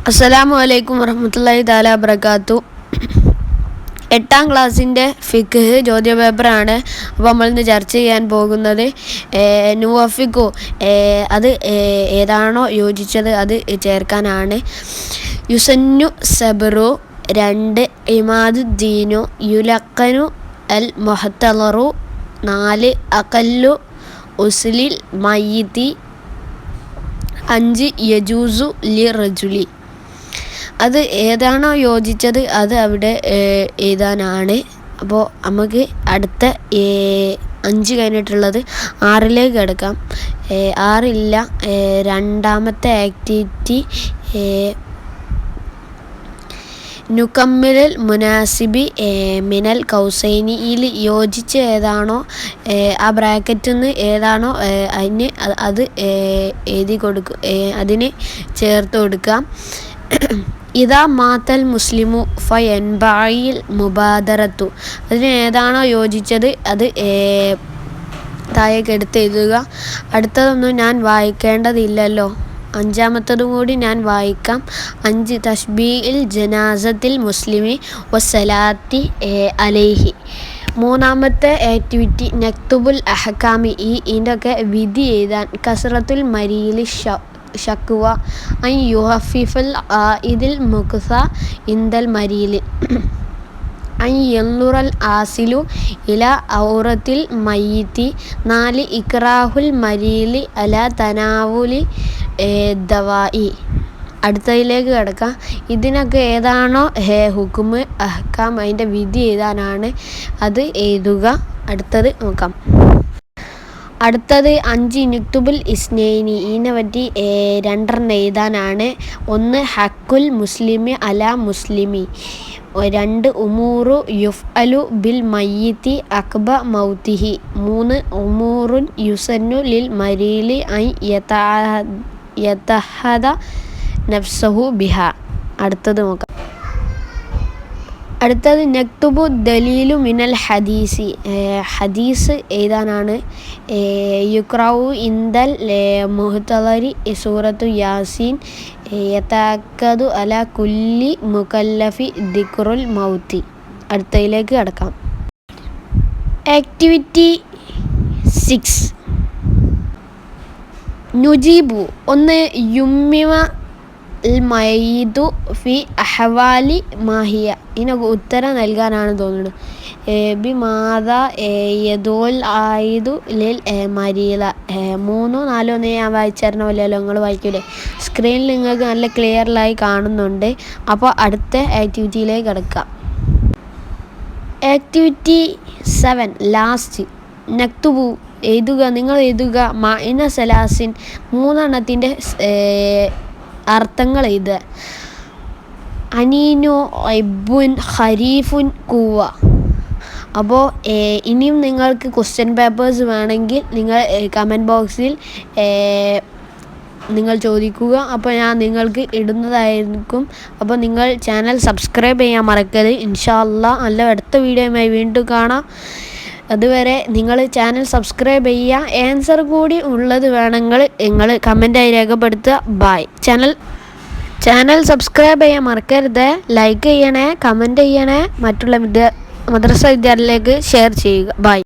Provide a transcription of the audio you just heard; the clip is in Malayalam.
അസ്സലാമു അലൈക്കും വറഹ്മത്തുള്ളാഹി തആല വബറകാത്തു. 8ാം ക്ലാസ്സിൻ്റെ ഫിഖ് ചോദ്യ പേപ്പറാണ്. അപ്പോൾ നമ്മളിന്ന് ചർച്ച ചെയ്യാൻ പോകുന്നത് നുവഫിഖു അത് ഏതാണോ യോജിച്ചത് അത് ചേർക്കാനാണ്. യുസന്നു സബ്റു 2 ഇമാദുദ്ദീനു യുലഖനു അൽ മുഹ്തളറു 4 അഖല്ലു ഉസ്ലിൽ മയ്യിത്തി 5 യജൂസു ലി റജുലി. അത് ഏതാണോ യോജിച്ചത് അത് അവിടെ എഴുതാനാണ്. അപ്പോൾ നമുക്ക് അടുത്ത 5 കഴിഞ്ഞിട്ടുള്ളത് 6ലേക്ക് കിടക്കാം. 6 രണ്ടാമത്തെ ആക്ടിവിറ്റി നുക്കമ്മിലുൽ മുനാസിബി മിനൽ കൗസൈനിയിൽ യോജിച്ച് ഏതാണോ ആ ബ്രാക്കറ്റിൽ നിന്ന് ഏതാണോ അതിന് അത് എഴുതി കൊടുക്കുക, അതിന് ചേർത്ത് കൊടുക്കാം. ഇതാ മാത്തൽ മുസ്ലിമു ഫയൻബായിൽ മുബാദറത്തു. അതിന് ഏതാണോ യോജിച്ചത് അത് താഴേക്ക് എടുത്ത് എഴുതുക. അടുത്തതൊന്നും ഞാൻ വായിക്കേണ്ടതില്ലല്ലോ, 5ാമത്തതും കൂടി ഞാൻ വായിക്കാം. 5 തഷ്ബീഇൽ ജനാസത്തിൽ മുസ്ലിമി വസ്സലാത്തി അലൈഹി. 3ാമത്തെ ആക്ടിവിറ്റി നക്തുബുൽ അഹ്കാമി. ഇതിൻ്റെ ഒക്കെ വിധി എഴുതാൻ. കസ്റത്തുൽ മരീലി ഷക്വ അൻ യുഹഫിഫൽ ഇതിൽ മുക്സ ഇന്ദൽ മരീലി അൻ യൻളുറൽ ആസിലു ഇല ഔറത്തിൽ മയ്യിത്തി. 4 ഇക്റാഹുൽ മരീലി അല തനാവുലി ദവായി. അടുത്തതിലേക്ക് കിടക്കാം. ഇതിനൊക്കെ ഏതാണോ ഹുക്കുമ് അഹ്കാം അതിൻ്റെ വിധി എഴുതാനാണ്, അത് എഴുതുക. അടുത്തത് നോക്കാം. അടുത്തത് 5 നുക്തുബുൽ ഇസ്നൈനി. ഇതിനെ പറ്റി 2 എഴുതാനാണ്. 1 ഹക്കുൽ മുസ്ലിമി അല മുസ്ലിമി. 2 ഉമൂറു യുഫ്അലു ബിൽ മയ്യിത്തി അഖ്ബ മൗതിഹി. 3 ഉമൂറുൻ യുസന്നു ലിൽ മരീലി അൻ യതഹദ നഫ്സഹു ബിഹ. അടുത്തത് നോക്കാം. അടുത്തത് നക്തുബു ദലീലു മിനൽ ഹദീസി. ഹദീസ് എഴുതാനാണ്. യുക്റഉ ഇന്ദൽ മുഹ്തളരി സൂറത്തു യാസീൻ യതഅക്കദു അല കുല്ലി മുകല്ലഫി ദിക്റുൽ മൗത്തി. അടുത്തതിലേക്ക് കടക്കാം. ആക്ടിവിറ്റി 6 നുജീബു. 1 യുമ്മിമ മയ്യിതു ഫി അഹ്വാലി മാഹിയ. ഇതിനൊക്കെ ഉത്തരം നൽകാനാണ് തോന്നുന്നത്. ബി മാത യദുൽ ആയിദു ലിൽ മരീല. 3, 4 ഒന്നും ഞാൻ വായിച്ചറിഞ്ഞ പോലെയല്ലോ, നിങ്ങൾ വായിക്കൂലേ? സ്ക്രീനിൽ നിങ്ങൾക്ക് നല്ല ക്ലിയറിലായി കാണുന്നുണ്ട്. അപ്പോൾ അടുത്ത ആക്ടിവിറ്റിയിലേക്ക് കിടക്കാം. ആക്ടിവിറ്റി 7 ലാസ്റ്റ് നക്തുബു. എഴുതുക, നിങ്ങൾ എഴുതുക. മഅന സലാസിൻ 3 എണ്ണത്തിൻ്റെ അർത്ഥങ്ങൾ എഴുതുക. അനീനു ഇബുൻ ഖരീഫുൻ കൂവ. അപ്പോൾ ഇനിയും നിങ്ങൾക്ക് ക്വസ്റ്റ്യൻ പേപ്പേഴ്സ് വേണമെങ്കിൽ നിങ്ങൾ കമൻറ്റ് ബോക്സിൽ നിങ്ങൾ ചോദിക്കുക. അപ്പോൾ ഞാൻ നിങ്ങൾക്ക് ഇടുന്നതായിരിക്കും. അപ്പോൾ നിങ്ങൾ ചാനൽ സബ്സ്ക്രൈബ് ചെയ്യാൻ മറക്കരുത്. ഇൻഷാ അല്ലാഹ് നല്ല അടുത്ത വീഡിയോയുമായി വീണ്ടും കാണാം. അതുവരെ നിങ്ങൾ ചാനൽ സബ്സ്ക്രൈബ് ചെയ്യുക. ആൻസർ കൂടി ഉള്ളത് വേണമെങ്കിൽ നിങ്ങൾ കമൻറ്റായി രേഖപ്പെടുത്തുക. ബായ്. ചാനൽ സബ്സ്ക്രൈബ് ചെയ്യാൻ മറക്കരുത്. ലൈക്ക് ചെയ്യണേ, കമൻറ്റ് ചെയ്യണേ, മറ്റുള്ള മദ്രസ വിദ്യാർത്ഥികളിലേക്ക് ഷെയർ ചെയ്യുക. ബായ്.